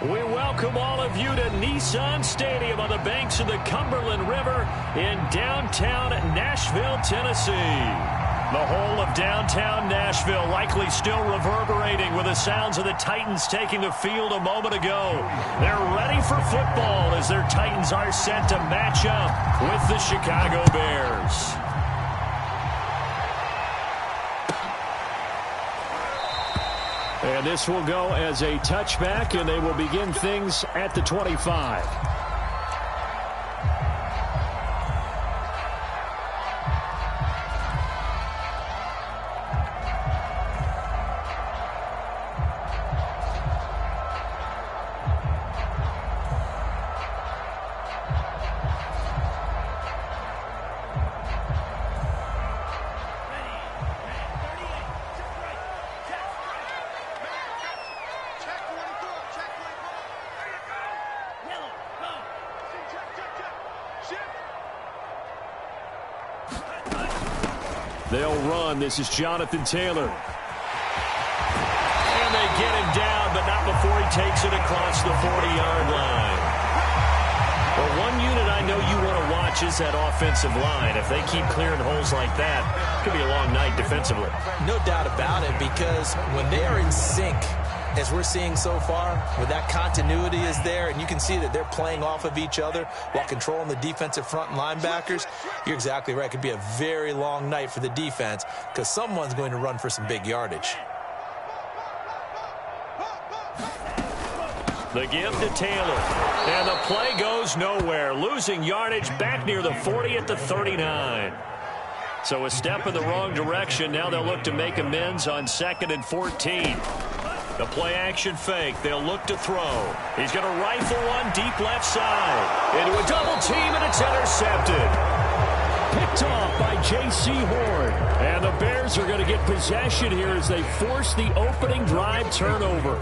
We welcome all of you to Nissan Stadium on the banks of the Cumberland River in downtown Nashville, Tennessee. The whole of downtown Nashville likely still reverberating with the sounds of the Titans taking the field a moment ago. They're ready for football as their Titans are set to match up with the Chicago Bears. And this will go as a touchback, and they will begin things at the 25. They'll run. This is Jonathan Taylor. And they get him down, but not before he takes it across the 40-yard line. Well, one unit I know you want to watch is that offensive line. If they keep clearing holes like that, it could be a long night defensively. No doubt about it, because when they are in sync, as we're seeing so far, where that continuity is there, and you can see that they're playing off of each other while controlling the defensive front and linebackers, you're exactly right. It could be a very long night for the defense because someone's going to run for some big yardage. The give to Taylor. And the play goes nowhere. Losing yardage back near the 40 at the 39. So a step in the wrong direction. Now they'll look to make amends on 2nd and 14. The play action fake. They'll look to throw. He's going to rifle one deep left side. Into a double team, and it's intercepted. Picked off by J.C. Horn. And the Bears are going to get possession here as they force the opening drive turnover.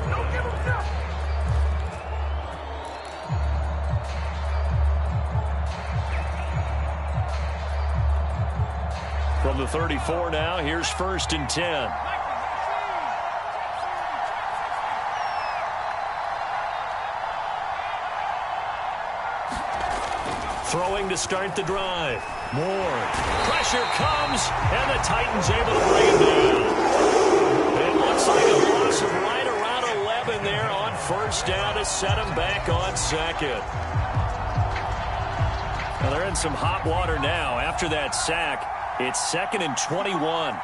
From the 34 now, here's 1st and 10. Throwing to start the drive. Moore. Pressure comes, and the Titans able to bring it down. It looks like a loss of right around 11 there on 1st down to set them back on 2nd. Now they're in some hot water now. After that sack, it's 2nd and 21.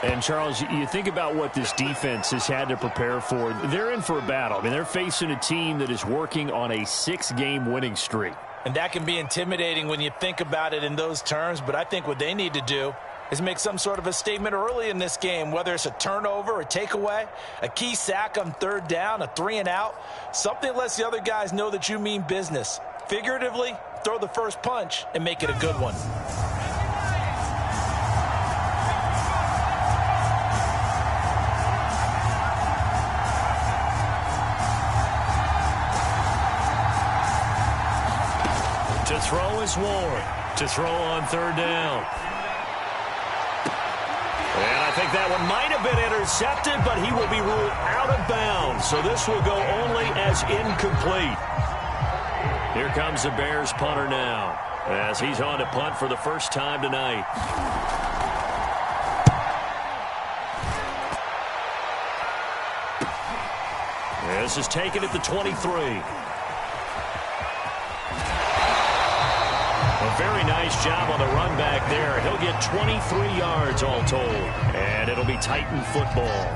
And, Charles, you think about what this defense has had to prepare for. They're in for a battle. I mean, they're facing a team that is working on a 6-game winning streak. And that can be intimidating when you think about it in those terms, but I think what they need to do is make some sort of a statement early in this game, whether it's a turnover, a takeaway, a key sack on 3rd down, a 3-and-out, something that lets the other guys know that you mean business. Figuratively, throw the first punch and make it a good one. To throw is Ward. To throw on 3rd down. And I think that one might have been intercepted, but he will be ruled out of bounds. So this will go only as incomplete. Here comes the Bears punter now, as he's on to punt for the first time tonight. This is taken at the 23. A very nice job on the run back there. He'll get 23 yards all told. And it'll be Titan football.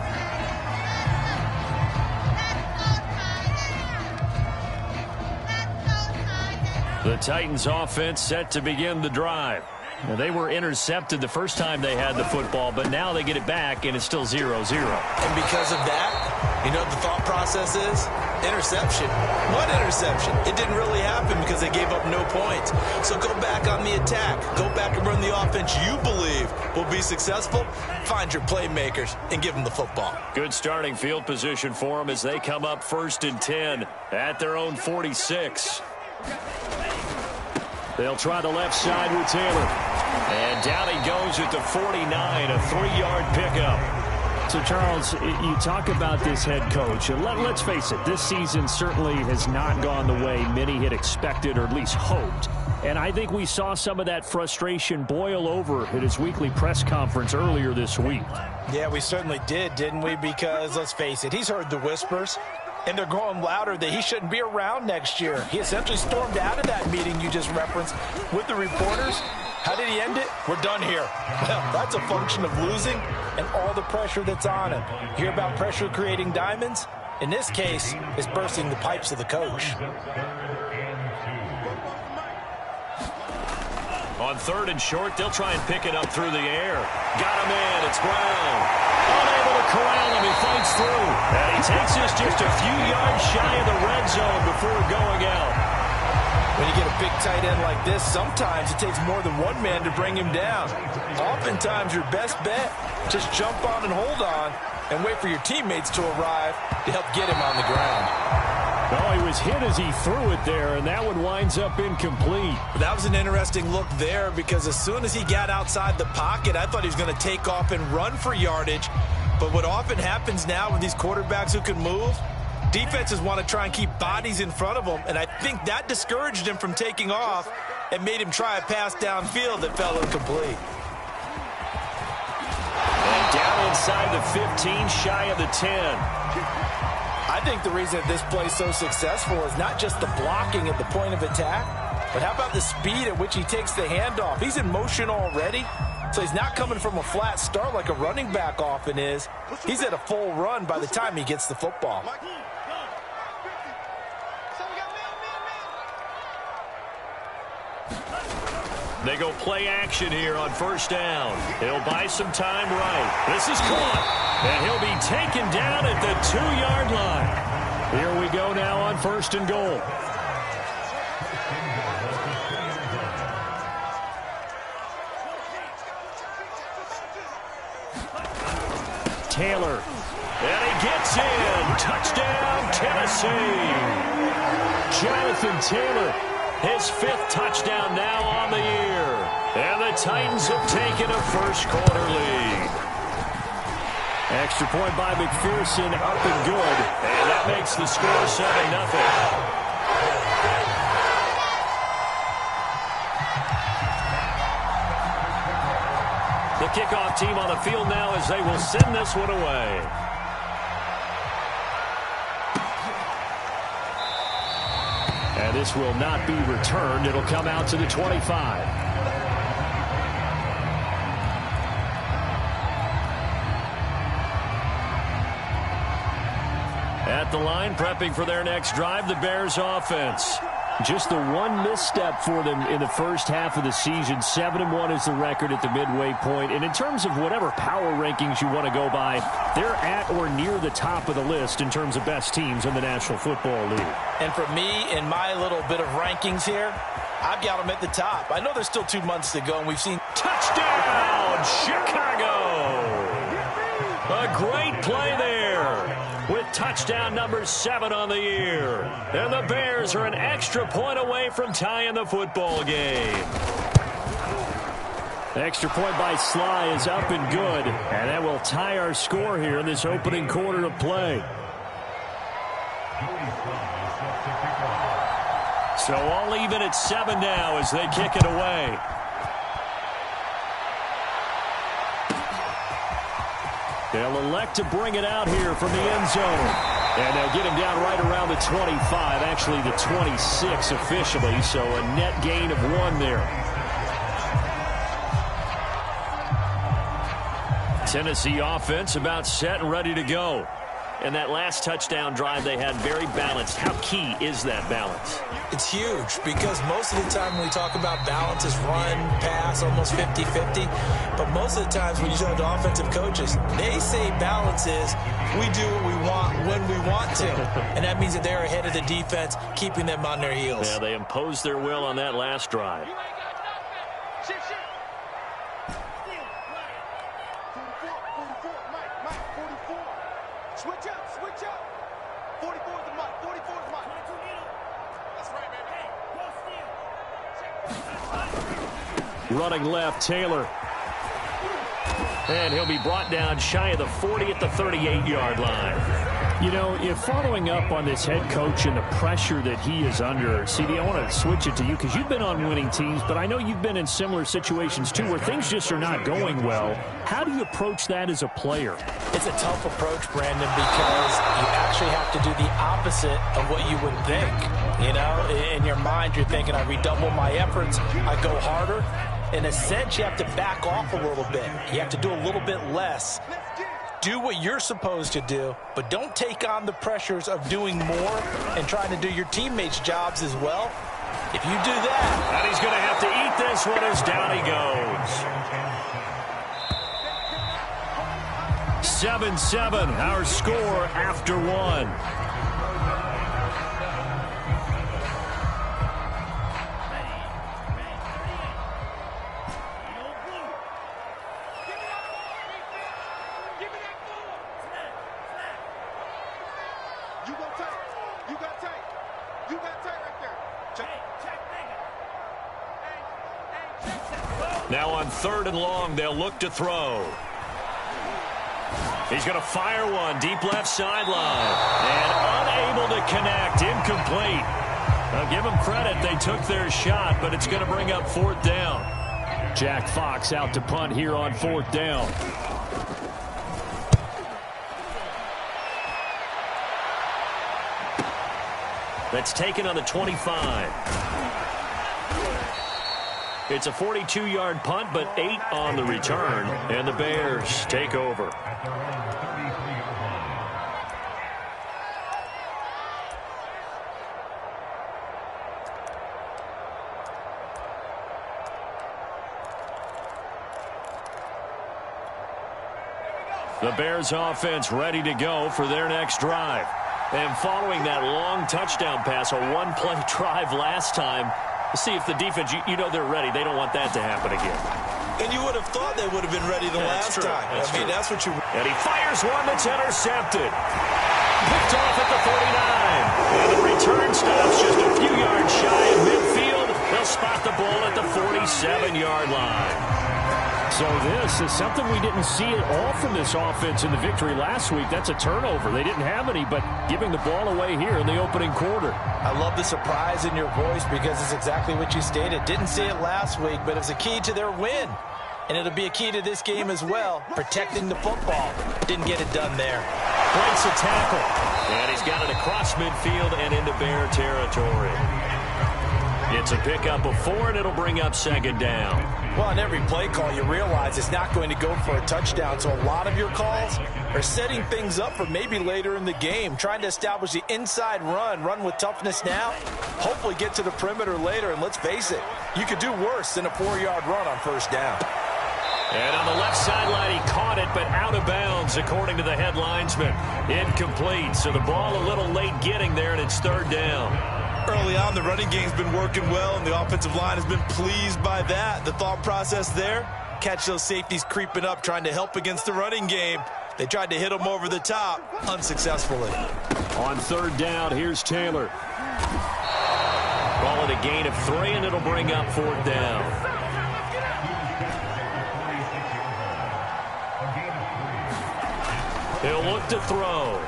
The Titans offense set to begin the drive. Now, they were intercepted the first time they had the football, but now they get it back, and it's still 0-0. And because of that, you know what the thought process is? Interception. What interception? It didn't really happen because they gave up no points. So go back on the attack. Go back and run the offense you believe will be successful. Find your playmakers and give them the football. Good starting field position for them as they come up 1st and 10 at their own 46. They'll try the left side with Taylor. And down he goes at the 49, a 3-yard pickup. So, Charles, you talk about this head coach, and let's face it, this season certainly has not gone the way many had expected or at least hoped. And I think we saw some of that frustration boil over at his weekly press conference earlier this week. Yeah, we certainly did, didn't we? Because, let's face it, he's heard the whispers, and they're growing louder that he shouldn't be around next year. He essentially stormed out of that meeting you just referenced with the reporters. How did he end it? We're done here. Well, that's a function of losing and all the pressure that's on him. You hear about pressure creating diamonds? In this case, it's bursting the pipes of the coach. On 3rd and short, they'll try and pick it up through the air. Got him in. It's Brown. Unable to corral him. He fights through. And he takes us just a few yards shy of the red zone before going out. When you get a big tight end like this, sometimes it takes more than one man to bring him down. Oftentimes, your best bet, just jump on and hold on and wait for your teammates to arrive to help get him on the ground. Oh, he was hit as he threw it there, and that one winds up incomplete. That was an interesting look there because as soon as he got outside the pocket, I thought he was going to take off and run for yardage. But what often happens now with these quarterbacks who can move, defenses want to try and keep bodies in front of them, and I think that discouraged him from taking off and made him try a pass downfield that fell incomplete. And down inside the 15, shy of the 10. I think the reason that this play is so successful is not just the blocking at the point of attack, but how about the speed at which he takes the handoff? He's in motion already, so he's not coming from a flat start like a running back often is. He's at a full run by the time he gets the football. They go play action here on 1st down. He'll buy some time right. This is caught. And he'll be taken down at the 2-yard line. Here we go now on 1st and goal. Taylor. And he gets in. Touchdown, Tennessee. Jonathan Taylor. His 5th touchdown now on the year. And the Titans have taken a first-quarter lead. Extra point by McPherson, up and good. And that makes the score 7-0. The kickoff team on the field now as they will send this one away. And this will not be returned. It'll come out to the 25. At the line, prepping for their next drive, the Bears offense. Just the one misstep for them in the first half of the season. 7-1 is the record at the midway point. And in terms of whatever power rankings you want to go by, they're at or near the top of the list in terms of best teams in the National Football League. And for me, in my little bit of rankings here, I've got them at the top. I know there's still 2 months to go, and we've seen touchdown, Chicago. A great play there with touchdown number 7 on the year. And the Bears are an extra point away from tying the football game. The extra point by Sly is up and good. And that will tie our score here in this opening quarter of play. So all even at 7 now as they kick it away. They'll elect to bring it out here from the end zone. And they'll get him down right around the 25, actually the 26 officially, so a net gain of 1 there. Tennessee offense about set and ready to go. And that last touchdown drive they had very balanced. How key is that balance? It's huge because most of the time when we talk about balance is run, pass, almost 50-50. But most of the times when you talk to offensive coaches, they say balance is we do what we want when we want to. And that means that they're ahead of the defense, keeping them on their heels. Yeah, they imposed their will on that last drive. Switch up. 44 is the mark. 44 is the mark. That's right, baby. Go steal. Running left, Taylor. And he'll be brought down shy of the 40 at the 38-yard line. You know, if following up on this head coach and the pressure that he is under, CD, I want to switch it to you because you've been on winning teams, but I know you've been in similar situations too where things just are not going well. How do you approach that as a player? It's a tough approach, Brandon, because you actually have to do the opposite of what you would think. You know, in your mind, you're thinking, I redouble my efforts, I go harder. In a sense, you have to back off a little bit. You have to do a little bit less. Do what you're supposed to do, but don't take on the pressures of doing more and trying to do your teammates' jobs as well. If you do that... And he's going to have to eat this one as down he goes. 7-7, our score after one. Now on 3rd and long, they'll look to throw. He's going to fire one deep left sideline. And unable to connect, incomplete. Now give them credit, they took their shot, but it's going to bring up 4th down. Jack Fox out to punt here on 4th down. That's taken on the 25. It's a 42-yard punt, but 8 on the return, and the Bears take over. The Bears offense ready to go for their next drive. And following that long touchdown pass, a one-play drive last time, see if the defense, you know they're ready. They don't want that to happen again. And you would have thought they would have been ready the last time. That's what you... And he fires one that's intercepted. Picked off at the 39. And the return stops just a few yards shy of midfield. They'll spot the ball at the 47-yard line. So this is something we didn't see at all from this offense in the victory last week. That's a turnover. They didn't have any, but giving the ball away here in the opening quarter. I love the surprise in your voice because it's exactly what you stated. Didn't see it last week, but it's a key to their win. And it'll be a key to this game as well, protecting the football. Didn't get it done there. Breaks a tackle. And he's got it across midfield and into Bear territory. It's a pickup of 4, and it'll bring up 2nd down. Well, on every play call, you realize it's not going to go for a touchdown. So a lot of your calls are setting things up for maybe later in the game, trying to establish the inside run with toughness now, hopefully get to the perimeter later. And let's face it, you could do worse than a 4-yard run on 1st down. And on the left sideline, he caught it, but out of bounds, according to the head linesman. Incomplete, so the ball a little late getting there, and it's 3rd down. Early on, the running game's been working well, and the offensive line has been pleased by that. The thought process there, catch those safeties creeping up, trying to help against the running game. They tried to hit them over the top, unsuccessfully. On 3rd down, here's Taylor. Call it a gain of 3, and it'll bring up 4th down. He'll look to throw.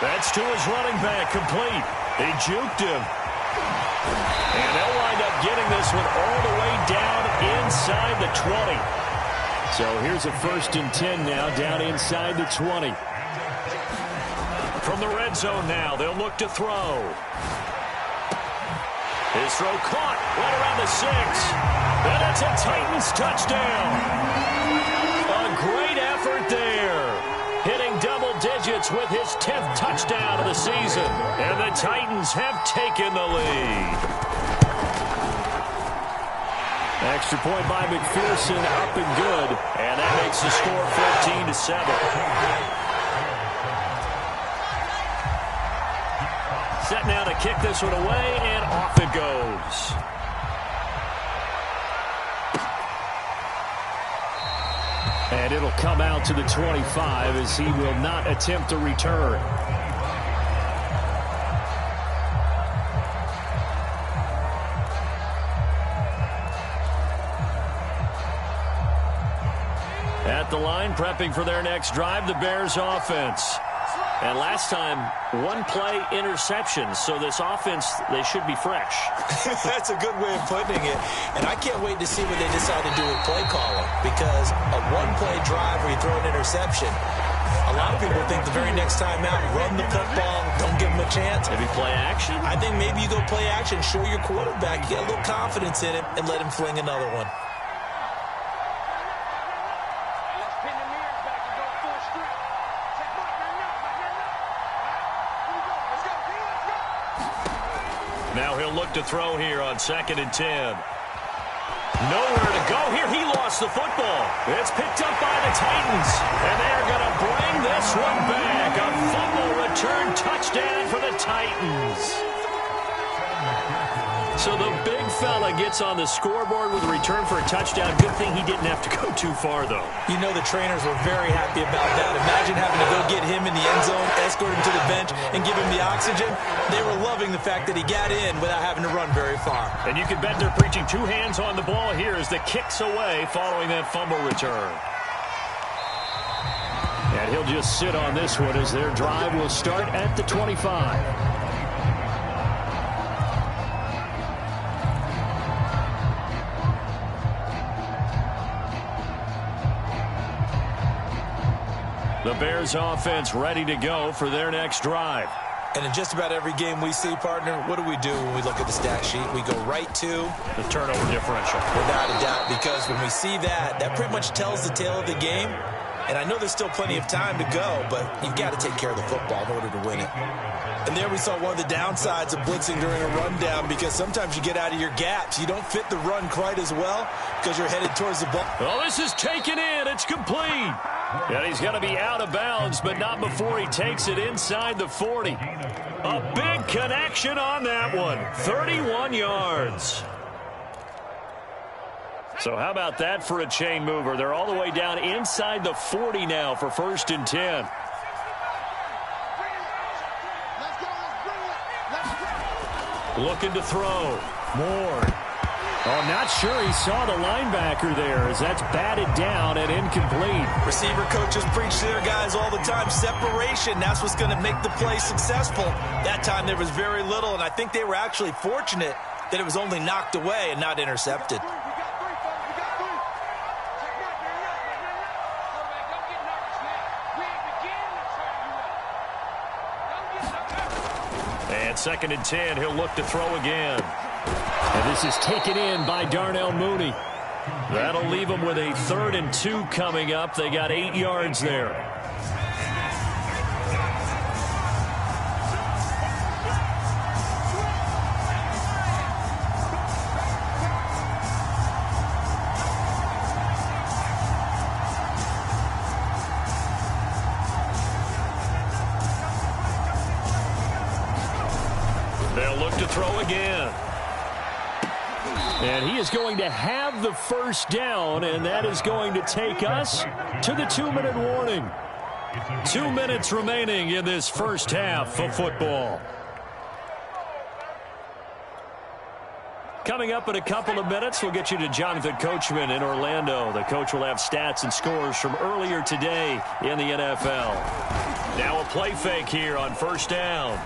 That's to his running back, complete. They juked him. And they'll wind up getting this one all the way down inside the 20. So here's a 1st and 10 now, down inside the 20. From the red zone now, they'll look to throw. His throw caught right around the 6. And that's a Titans touchdown. A great effort there. Hitting double digits with his 10th touchdown of the season. And the Titans have taken the lead. Extra point by McPherson, up and good. And that makes the score 14-7. Set now to kick this one away, and off it goes. And it'll come out to the 25 as he will not attempt a return. the line, prepping for their next drive, the Bears offense. And last time, one play interception. So this offense, they should be fresh. That's a good way of putting it. And I can't wait to see what they decide to do with play calling. Because a one-play drive where you throw an interception, a lot of people think the very next time out, run the football, don't give them a chance. Maybe play action. I think maybe you go play action, show your quarterback, you get a little confidence in him, and let him fling another one. Now he'll look to throw here on 2nd and 10. Nowhere to go here. He lost the football. It's picked up by the Titans. And they're going to bring this one back. A fumble return touchdown for the Titans. So the big fella gets on the scoreboard with a return for a touchdown. Good thing he didn't have to go too far, though. You know the trainers were very happy about that. Imagine having to go get him in the end zone, escort him to the bench, and give him the oxygen. They were loving the fact that he got in without having to run very far. And you can bet they're preaching 2 hands on the ball here as the kick's away following that fumble return. And he'll just sit on this one as their drive will start at the 25. The Bears offense ready to go for their next drive. And in just about every game we see, partner, what do we do when we look at the stat sheet? We go right to the turnover differential. Without a doubt, because when we see that, that pretty much tells the tale of the game. And I know there's still plenty of time to go, but you've got to take care of the football in order to win it. And there we saw one of the downsides of blitzing during a rundown, because sometimes you get out of your gaps. You don't fit the run quite as well because you're headed towards the ball. Well, this is taken in. It's complete. And he's going to be out of bounds, but not before he takes it inside the 40. A big connection on that one. 31 yards. So how about that for a chain mover? They're all the way down inside the 40 now for 1st and 10. Looking to throw. Moore. Oh, not sure he saw the linebacker there as that's batted down and incomplete. Receiver coaches preach to their guys all the time. Separation, that's what's going to make the play successful. That time there was very little, and I think they were actually fortunate that it was only knocked away and not intercepted. And 2nd and 10, he'll look to throw again. And this is taken in by Darnell Mooney. That'll leave them with a 3rd and 2 coming up. They got 8 yards there. They'll look to throw again. And he is going to have the 1st down, and that is going to take us to the 2-minute warning. 2 minutes remaining in this first half of football. Coming up in a couple of minutes, we'll get you to Jonathan Coachman in Orlando. The coach will have stats and scores from earlier today in the NFL. Now a play fake here on 1st down.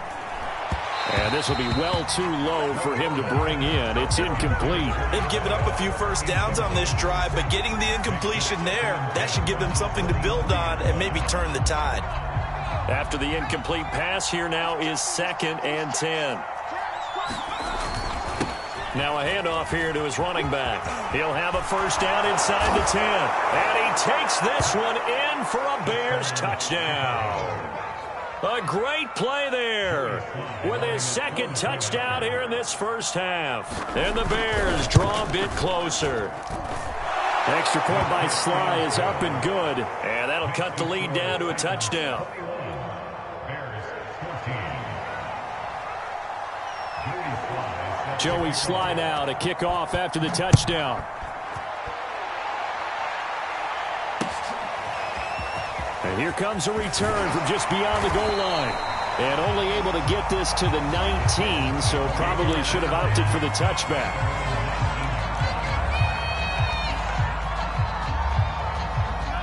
And this will be well too low for him to bring in. It's incomplete. They've given up a few 1st downs on this drive, but getting the incompletion there, that should give them something to build on and maybe turn the tide. After the incomplete pass, here now is 2nd and 10. Now a handoff here to his running back. He'll have a 1st down inside the 10. And he takes this one in for a Bears touchdown. A great play there with his 2nd touchdown here in this first half. And the Bears draw a bit closer. Extra point by Sly is up and good. And that'll cut the lead down to a touchdown. Joey Sly now to kick off after the touchdown. And here comes a return from just beyond the goal line. And only able to get this to the 19, so probably should have opted for the touchback.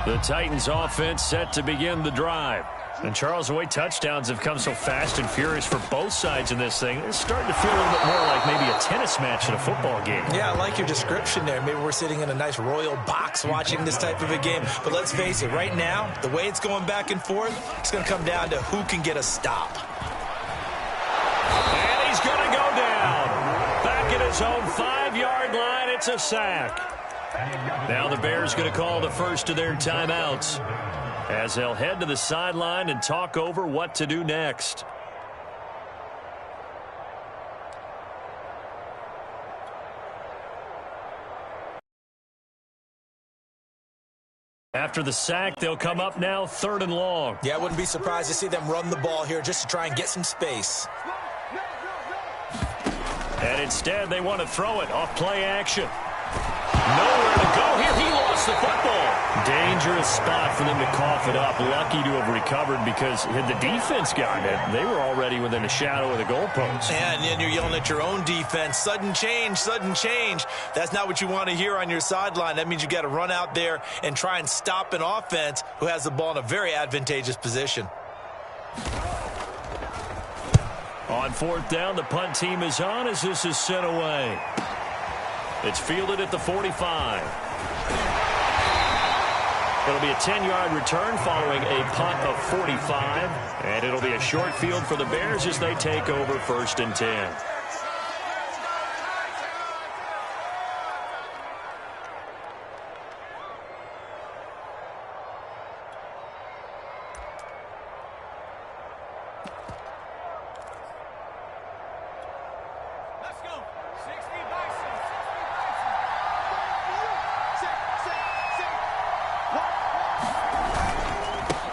The Titans offense set to begin the drive. And Charles, the way touchdowns have come so fast and furious for both sides in this thing, it's starting to feel a little bit more like maybe a tennis match in a football game. Yeah, I like your description there. Maybe we're sitting in a nice royal box watching this type of a game. But let's face it, right now, the way it's going back and forth, it's going to come down to who can get a stop. And he's going to go down. Back at his own 5-yard line, it's a sack. Now the Bears going to call the first of their timeouts, as they'll head to the sideline and talk over what to do next. After the sack, they'll come up now 3rd and long. Yeah, I wouldn't be surprised to see them run the ball here just to try and get some space. And instead, they want to throw it off play action. Nowhere to go here. He lost the football. Dangerous spot for them to cough it up. Lucky to have recovered, because had the defense gotten it, they were already within the shadow of the goalpost. And then you're yelling at your own defense. Sudden change, sudden change. That's not what you want to hear on your sideline. That means you got to run out there and try and stop an offense who has the ball in a very advantageous position. On 4th down, the punt team is on as this is sent away. It's fielded at the 45. It'll be a 10-yard return following a punt of 45. And it'll be a short field for the Bears as they take over 1st and 10.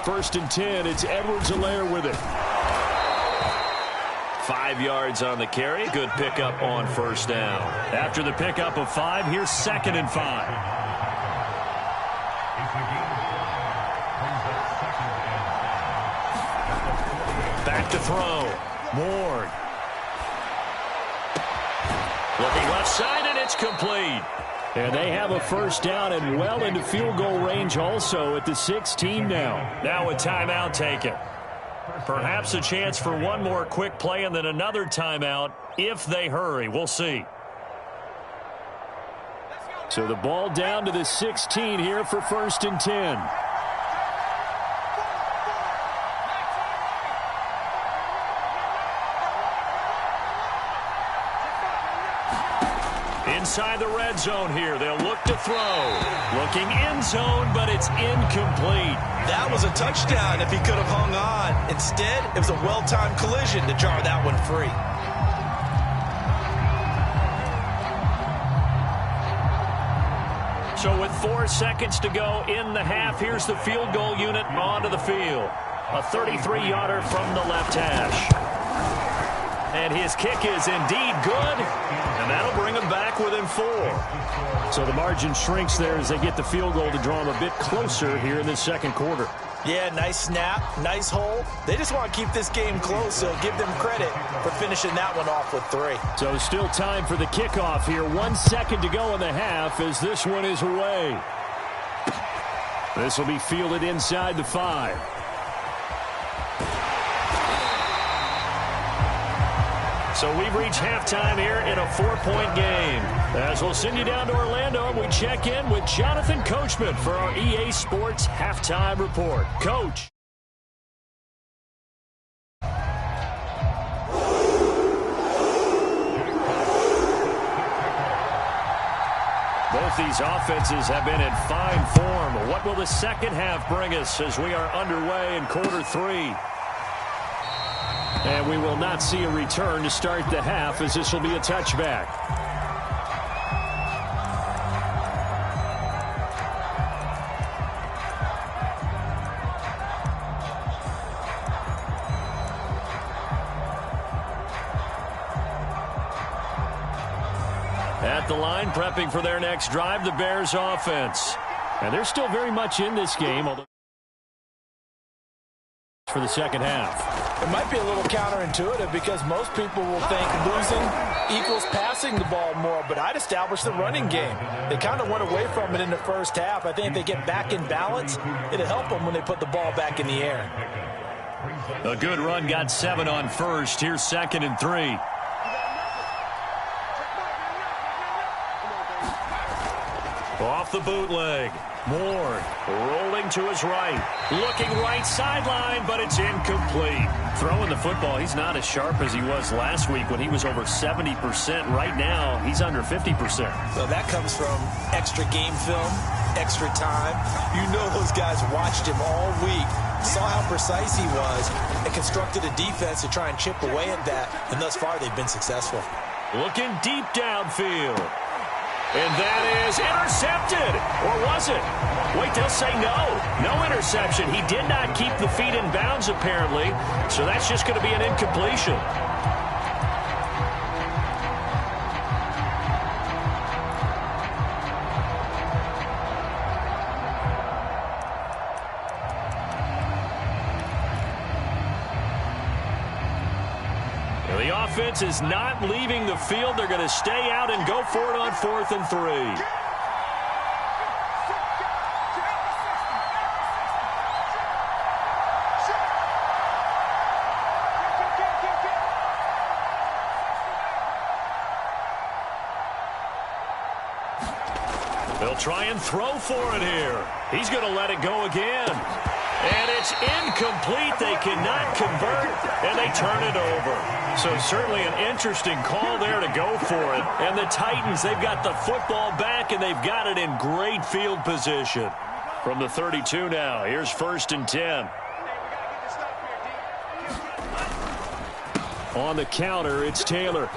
First and 10, it's Edwards-Helaire with it. 5 yards on the carry. Good pickup on 1st down. After the pickup of 5, here's 2nd and 5. Back to throw. Ward. Looking left side, and it's complete. And they have a 1st down and well into field goal range also at the 16 now. Now a timeout taken. Perhaps a chance for one more quick play and then another timeout if they hurry. We'll see. So the ball down to the 16 here for 1st and 10. Inside the red zone here. They'll look to throw. Looking end zone, but it's incomplete. That was a touchdown if he could have hung on. Instead, it was a well-timed collision to jar that one free. So with 4 seconds to go in the half, here's the field goal unit onto the field. A 33-yarder from the left hash. And his kick is indeed good, and that'll bring him back within 4. So the margin shrinks there as they get the field goal to draw them a bit closer here in this 2nd quarter. Yeah, nice snap, nice hold. They just want to keep this game close, so give them credit for finishing that one off with 3. So still time for the kickoff here. 1 second to go in the half as this one is away. This will be fielded inside the 5. So we've reached halftime here in a 4-point game. As we'll send you down to Orlando, and we check in with Jonathan Coachman for our EA Sports Halftime Report. Coach. Both these offenses have been in fine form. What will the second half bring us as we are underway in quarter 3? And we will not see a return to start the half, as this will be a touchback. At the line, prepping for their next drive, the Bears offense. And they're still very much in this game, although for the second half. It might be a little counterintuitive because most people will think losing equals passing the ball more, but I'd establish the running game. They kind of went away from it in the first half. I think if they get back in balance, it'll help them when they put the ball back in the air. A good run got 7 on first. Here's 2nd and 3. Off the bootleg. Moore rolling to his right. Looking right sideline, but it's incomplete. Throwing the football, he's not as sharp as he was last week when he was over 70%. Right now, he's under 50%. So that comes from extra game film, extra time. You know those guys watched him all week, saw how precise he was, and constructed a defense to try and chip away at that. And thus far, they've been successful. Looking deep downfield. And that is intercepted. Or was it? Wait, they'll say no. No interception. He did not keep the feet in bounds, apparently. So that's just going to be an incompletion. The offense is not leaving the field. They're going to stay out and go for it on 4th and 3. They'll try and throw for it here. He's going to let it go again. And it's incomplete. They cannot convert, and they turn it over. So certainly an interesting call there to go for it. And the Titans, they've got the football back, and they've got it in great field position. From the 32 now, here's 1st and 10. On the counter, it's Taylor.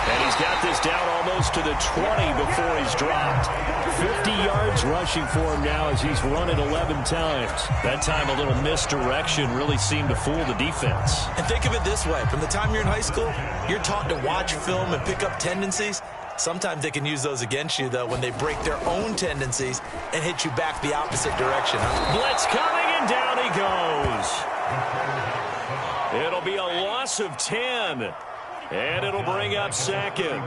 And he's got this down almost to the 20 before he's dropped. 50 yards rushing for him now as he's run it 11 times. That time a little misdirection really seemed to fool the defense. And think of it this way. From the time you're in high school, you're taught to watch film and pick up tendencies. Sometimes they can use those against you, though, when they break their own tendencies and hit you back the opposite direction. Blitz coming, and down he goes. It'll be a loss of 10. And it'll bring up 2nd.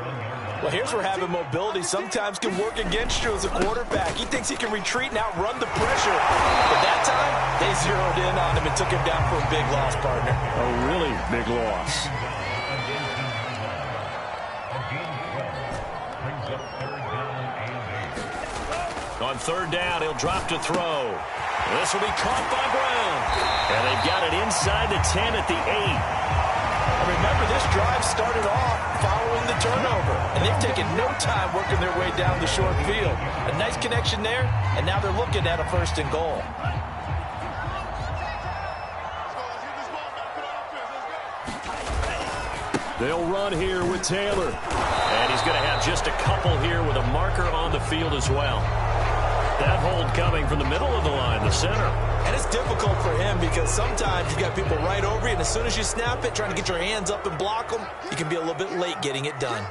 Well, here's where having mobility sometimes can work against you as a quarterback. He thinks he can retreat and outrun the pressure. But that time, they zeroed in on him and took him down for a big loss, partner. A really big loss. On 3rd down, he'll drop to throw. This will be caught by Brown. And they've got it inside the 10 at the 8. Remember, this drive started off following the turnover, and they've taken no time working their way down the short field. A nice connection there, and now they're looking at a 1st and goal. They'll run here with Taylor. And he's going to have just a couple here with a marker on the field as well. That hold coming from the middle of the line, the center. And it's difficult for him because sometimes you've got people right over you, and as soon as you snap it, trying to get your hands up and block them, you can be a little bit late getting it done.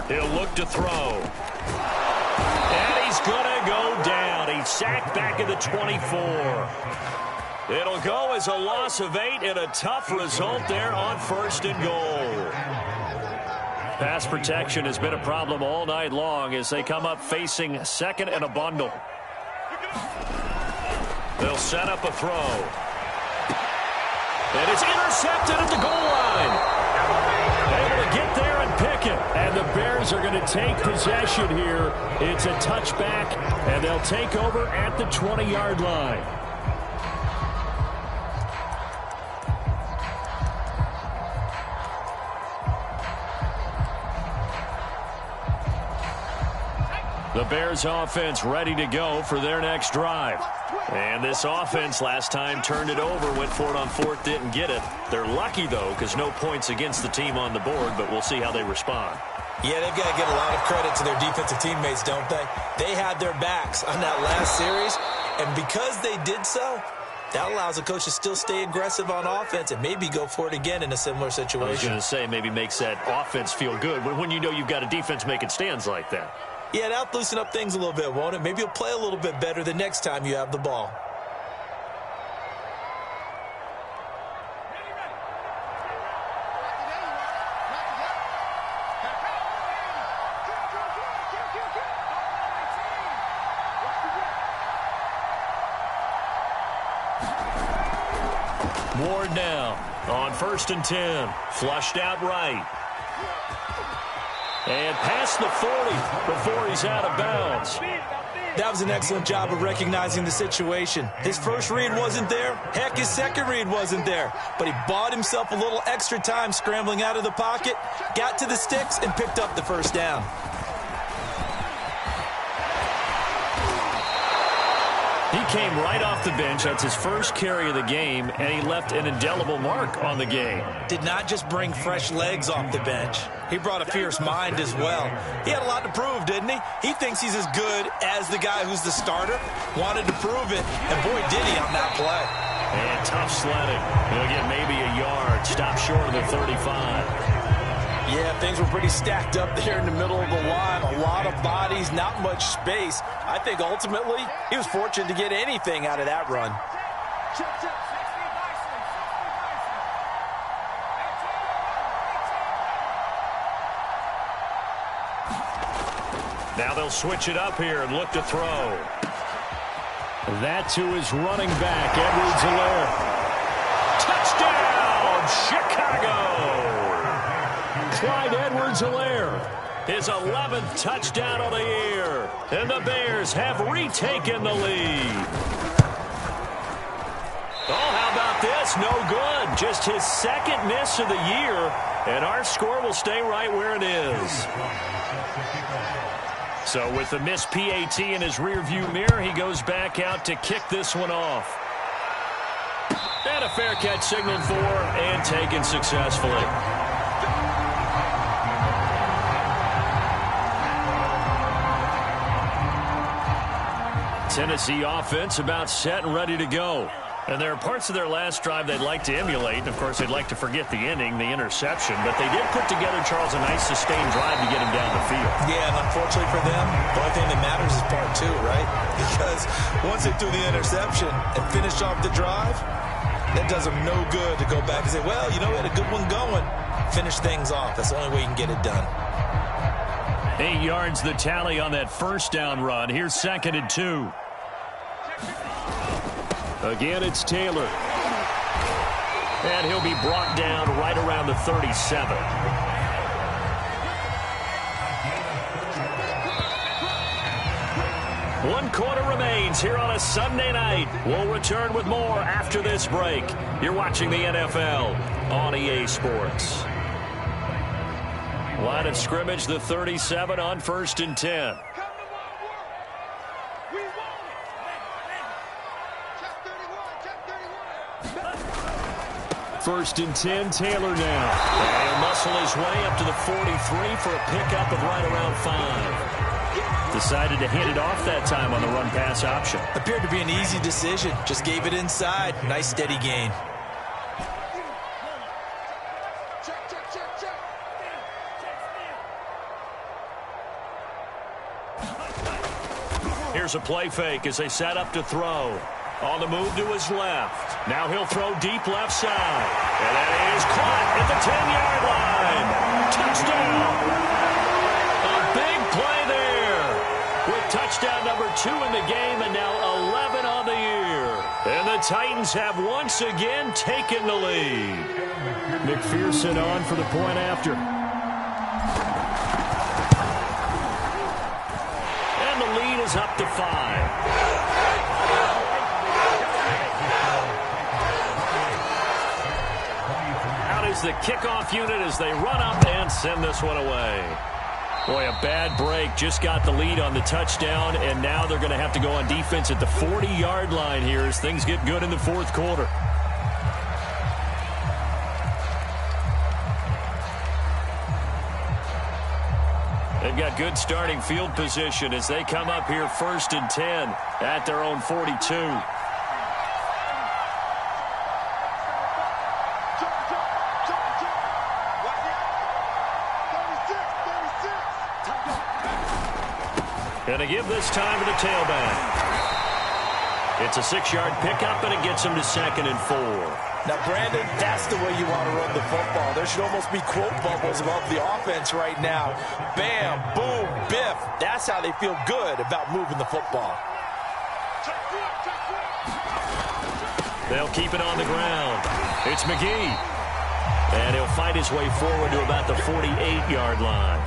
He'll look to throw. And he's going to go down. He's sacked back at the 24. It'll go as a loss of 8 and a tough result there on 1st and goal. Pass protection has been a problem all night long as they come up facing 2nd and a bundle. They'll set up a throw. And it's intercepted at the goal line. Able to get there and pick it. And the Bears are going to take possession here. It's a touchback, and they'll take over at the 20-yard line. The Bears offense ready to go for their next drive. And this offense last time turned it over, went for it on 4th, didn't get it. They're lucky, though, because no points against the team on the board, but we'll see how they respond. Yeah, they've got to give a lot of credit to their defensive teammates, don't they? They had their backs on that last series, And because they did so, that allows the coach to still stay aggressive on offense and maybe go for it again in a similar situation. I was going to say maybe makes that offense feel good when you know you've got a defense making stands like that. Yeah, that'll loosen up things a little bit, won't it? Maybe you'll play a little bit better the next time you have the ball. Ward now on 1st and 10. Flushed out right. And past the 40 before he's out of bounds. That was an excellent job of recognizing the situation. His first read wasn't there. Heck, his second read wasn't there. But he bought himself a little extra time scrambling out of the pocket, got to the sticks, and picked up the first down. He came right off the bench. That's his first carry of the game, and he left an indelible mark on the game. Did not just bring fresh legs off the bench. He brought a fierce mind as well. He had a lot to prove, didn't he? He thinks he's as good as the guy who's the starter. Wanted to prove it, and boy, did he on that play. And tough sledding. He'll get maybe a yard. Stop short of the 35. Yeah, things were pretty stacked up there in the middle of the line. A lot of bodies, not much space. I think ultimately he was fortunate to get anything out of that run. Now they'll switch it up here and look to throw. That to his running back, Edwards-Helaire. Touchdown, Chicago! Clyde Edwards-Helaire. His 11th touchdown of the year. And the Bears have retaken the lead. Oh, how about this? No good. Just his second miss of the year. And our score will stay right where it is. So with the missed PAT in his rearview mirror, he goes back out to kick this one off. And a fair catch signaled for and taken successfully. Tennessee offense about set and ready to go. And there are parts of their last drive they'd like to emulate. And, of course, they'd like to forget the ending, the interception. But they did put together, Charles, a nice sustained drive to get him down the field. Yeah, and unfortunately for them, the only thing that matters is part two, right? Because once they threw the interception and finished off the drive, that does them no good to go back and say, well, you know, we had a good one going. Finish things off. That's the only way you can get it done. 8 yards the tally on that first down run. Here's 2nd and 2. Again, it's Taylor. And he'll be brought down right around the 37. One quarter remains here on a Sunday night. We'll return with more after this break. You're watching the NFL on EA Sports. Line of scrimmage, the 37 on 1st and 10. 1st and 10, Taylor now. And he'll muscle his way up to the 43 for a pickup of right around 5. Decided to hand it off that time on the run-pass option. Appeared to be an easy decision. Just gave it inside. Nice steady gain. Here's a play fake as they set up to throw. On the move to his left. Now he'll throw deep left side. And that is caught at the 10-yard line. Touchdown. A big play there. With touchdown number 2 in the game and now 11 on the year. And the Titans have once again taken the lead. McPherson on for the point after. And the lead is up to 5. The kickoff unit as they run up and send this one away. Boy, a bad break. Just got the lead on the touchdown, and now they're going to have to go on defense at the 40-yard line here as things get good in the fourth quarter. And they've got good starting field position as they come up here 1st and 10 at their own 42. Going to give this time to the tailback. It's a 6-yard pickup, and it gets him to 2nd and 4. Now, Brandon, that's the way you want to run the football. There should almost be quote bubbles above the offense right now. Bam, boom, biff. That's how they feel good about moving the football. They'll keep it on the ground. It's McGee. And he'll fight his way forward to about the 48-yard line.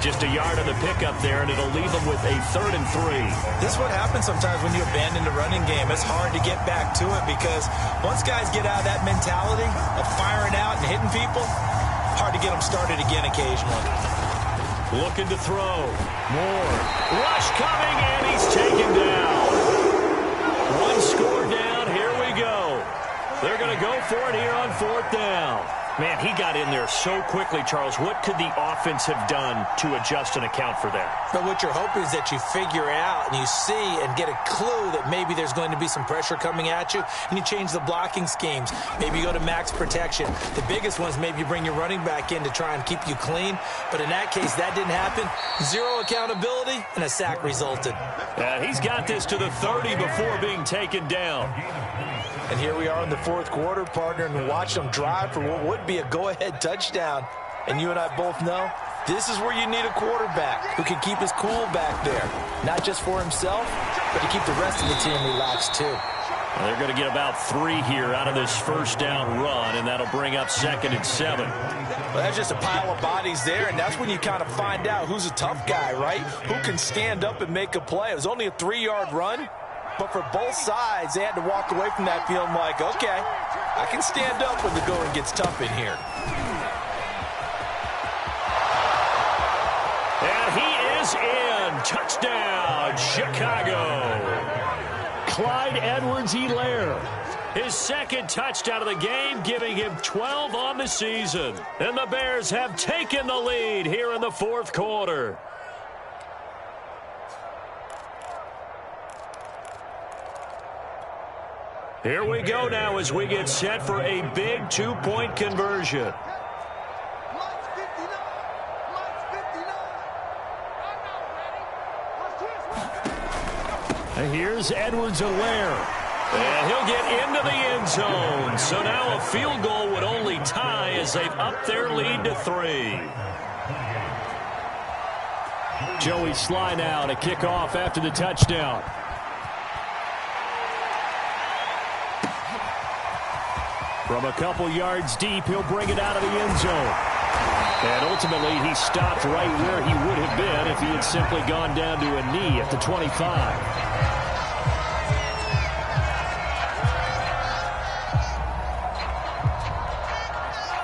Just a yard on the pickup there, and it'll leave them with a 3rd and 3. This is what happens sometimes when you abandon the running game. It's hard to get back to it because once guys get out of that mentality of firing out and hitting people, hard to get them started again occasionally. Looking to throw. Moore. Rush coming, and he's taken down. One score down. Here we go. They're going to go for it here on 4th down. Man, he got in there so quickly, Charles. What could the offense have done to adjust and account for that? But what you're hoping is that you figure out and you see and get a clue that maybe there's going to be some pressure coming at you, and you change the blocking schemes. Maybe you go to max protection. The biggest one is maybe you bring your running back in to try and keep you clean. But in that case, that didn't happen. 0 accountability, and a sack resulted. He's got this to the 30 before being taken down. And here we are in the 4th quarter, partner, and watch them drive for what would be a go-ahead touchdown. And you and I both know this is where you need a quarterback who can keep his cool back there. Not just for himself, but to keep the rest of the team relaxed too. Well, they're going to get about 3 here out of this 1st down run, and that'll bring up 2nd and 7. Well, that's just a pile of bodies there, and that's when you kind of find out who's a tough guy, right? Who can stand up and make a play. It was only a 3-yard run. But for both sides, they had to walk away from that feeling like, okay, I can stand up when the going gets tough in here. And he is in. Touchdown, Chicago. Clyde Edwards-Helaire. His 2nd touchdown of the game, giving him 12 on the season. And the Bears have taken the lead here in the 4th quarter. Here we go now as we get set for a big 2-point conversion. And here's Edwards-Helaire. And he'll get into the end zone. So now a field goal would only tie as they've upped their lead to 3. Joey Slye now to kick off after the touchdown. From a couple yards deep, he'll bring it out of the end zone. And ultimately, he stopped right where he would have been if he had simply gone down to a knee at the 25.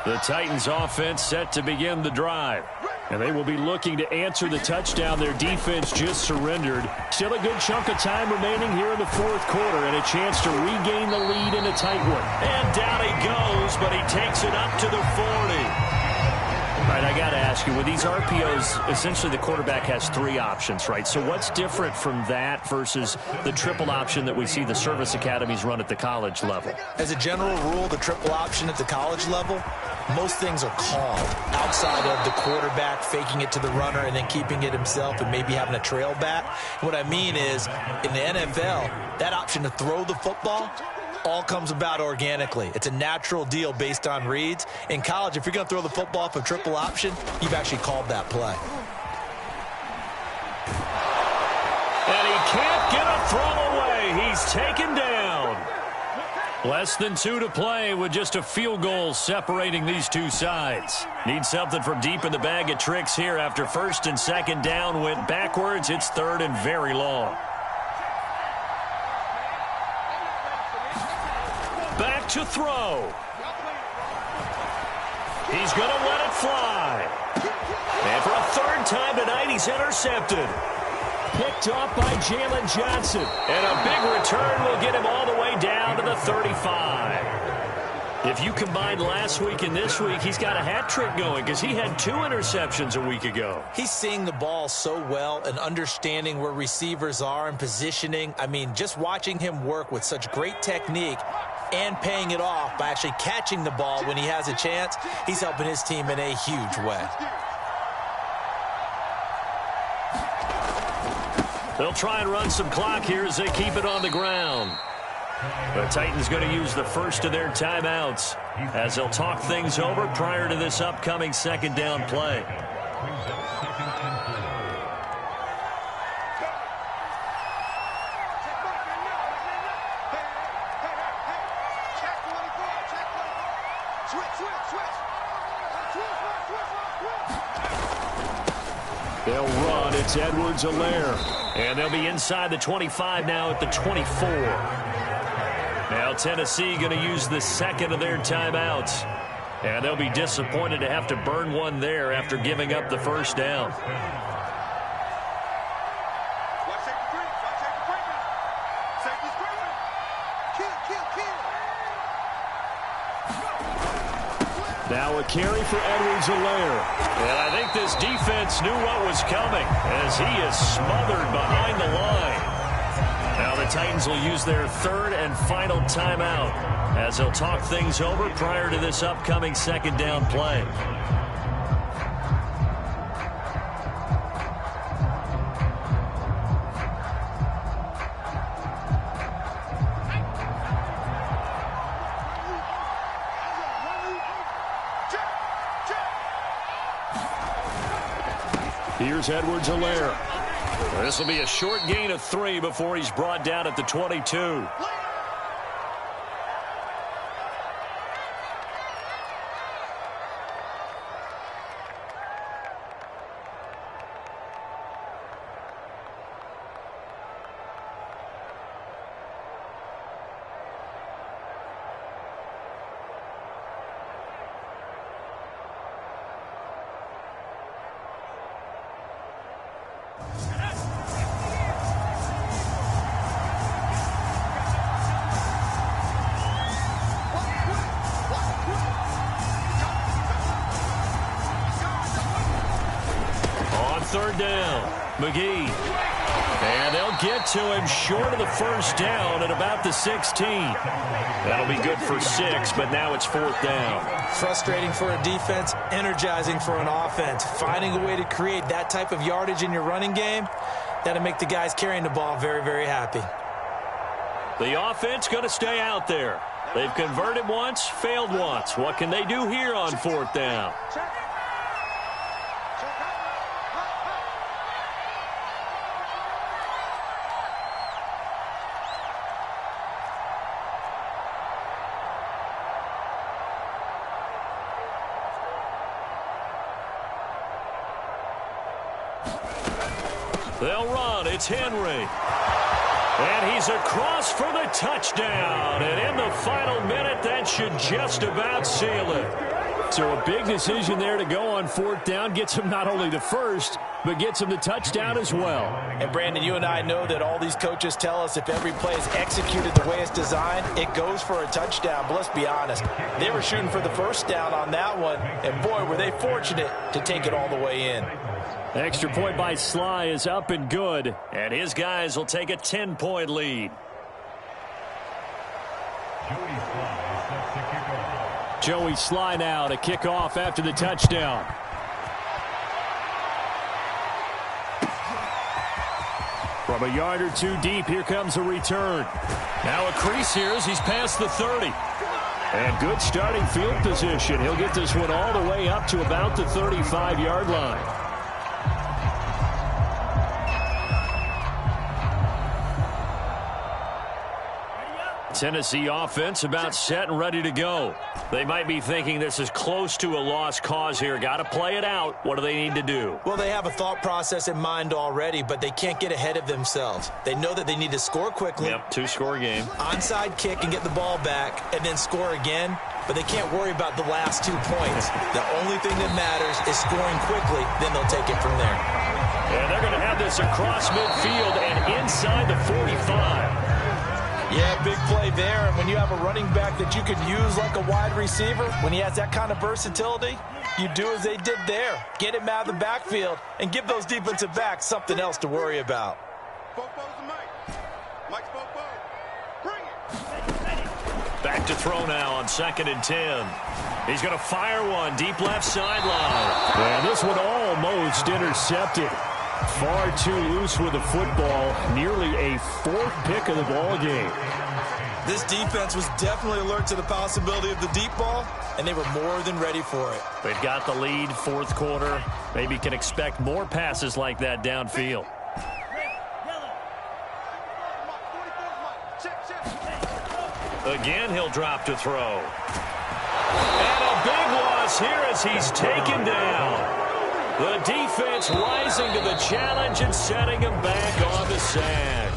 The Titans offense set to begin the drive. And they will be looking to answer the touchdown their defense just surrendered. Still a good chunk of time remaining here in the 4th quarter and a chance to regain the lead in a tight one. And down he goes, but he takes it up to the 40. All right, I got to ask you, with these RPOs, essentially the quarterback has 3 options, right? So what's different from that versus the triple option that we see the service academies run at the college level? As a general rule, the triple option at the college level, most things are called outside of the quarterback faking it to the runner and then keeping it himself and maybe having a trail back. What I mean is, in the NFL, that option to throw the football all comes about organically. It's a natural deal based on reads. In college, if you're going to throw the football for triple option, you've actually called that play. And he can't get a throw away. He's taken down. Less than 2 to play with just a field goal separating these two sides. Need something from deep in the bag of tricks here after 1st and 2nd down went backwards. It's 3rd and very long. Back to throw. He's going to let it fly. And for a 3rd time tonight, he's intercepted. Picked off by Jalen Johnson. And a big return will get him all the way down to the 35. If you combine last week and this week, he's got a hat trick going because he had 2 interceptions a week ago. He's seeing the ball so well and understanding where receivers are and positioning. I mean, just watching him work with such great technique and paying it off by actually catching the ball when he has a chance, he's helping his team in a huge way. They'll try and run some clock here as they keep it on the ground. The Titans going to use the first of their timeouts as they'll talk things over prior to this upcoming second down play. They'll run. It's Edwards-Helaire. And they'll be inside the 25 now at the 24. Now Tennessee going to use the second of their timeouts. And they'll be disappointed to have to burn one there after giving up the first down. Now a carry for Edwards-Helaire. And I think this defense knew what was coming as he is smothered behind the line. Now the Titans will use their third and final timeout as they'll talk things over prior to this upcoming second down play. Here's Edwards-Helaire. This will be a short gain of 3 before he's brought down at the 22. Third down, McGee. And they'll get to him short of the first down at about the 16. That'll be good for 6, but now it's 4th down. Frustrating for a defense, energizing for an offense. Finding a way to create that type of yardage in your running game, that'll make the guys carrying the ball very, very happy. The offense going to stay out there. They've converted once, failed once. What can they do here on 4th down? They'll run. It's Henry. And he's across for the touchdown. And in the final minute, that should just about seal it. So a big decision there to go on 4th down. Gets him not only the first, but gets him the touchdown as well. And, Brandon, you and I know that all these coaches tell us if every play is executed the way it's designed, it goes for a touchdown. But let's be honest, they were shooting for the first down on that one. And, boy, were they fortunate to take it all the way in. Extra point by Sly is up and good. And his guys will take a 10-point lead. Joey Sly now to kick off after the touchdown. From a yard or two deep, here comes a return. Now a crease here as he's past the 30. And good starting field position. He'll get this one all the way up to about the 35-yard line. Tennessee offense about set and ready to go. They might be thinking this is close to a lost cause here. Got to play it out. What do they need to do? Well, they have a thought process in mind already, but they can't get ahead of themselves. They know that they need to score quickly. Yep, 2-score game. Onside kick and get the ball back and then score again, but they can't worry about the last 2 points. The only thing that matters is scoring quickly, then they'll take it from there. And they're going to have this across midfield and inside the 45. Yeah, big play there. And when you have a running back that you can use like a wide receiver, when he has that kind of versatility, you do as they did there. Get him out of the backfield and give those defensive backs something else to worry about. Back to throw now on 2nd and 10. He's going to fire one deep left sideline. And this one almost intercepted. Far too loose with the football. Nearly a 4th pick of the ball game. This defense was definitely alert to the possibility of the deep ball, and they were more than ready for it. They've got the lead, 4th quarter. Maybe can expect more passes like that downfield. Again, he'll drop to throw. And a big loss here as he's taken down. The defense rising to the challenge and setting him back on the sack.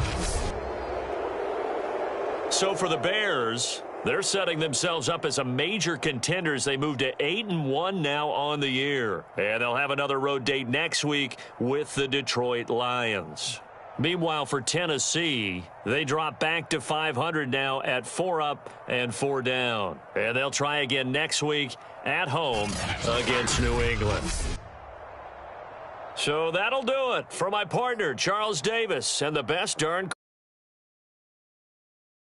So for the Bears, they're setting themselves up as a major contender as they move to 8-1 now on the year. And they'll have another road date next week with the Detroit Lions. Meanwhile, for Tennessee, they drop back to 500 now at 4 up and 4 down. And they'll try again next week at home against New England. So that'll do it for my partner, Charles Davis, and the best darn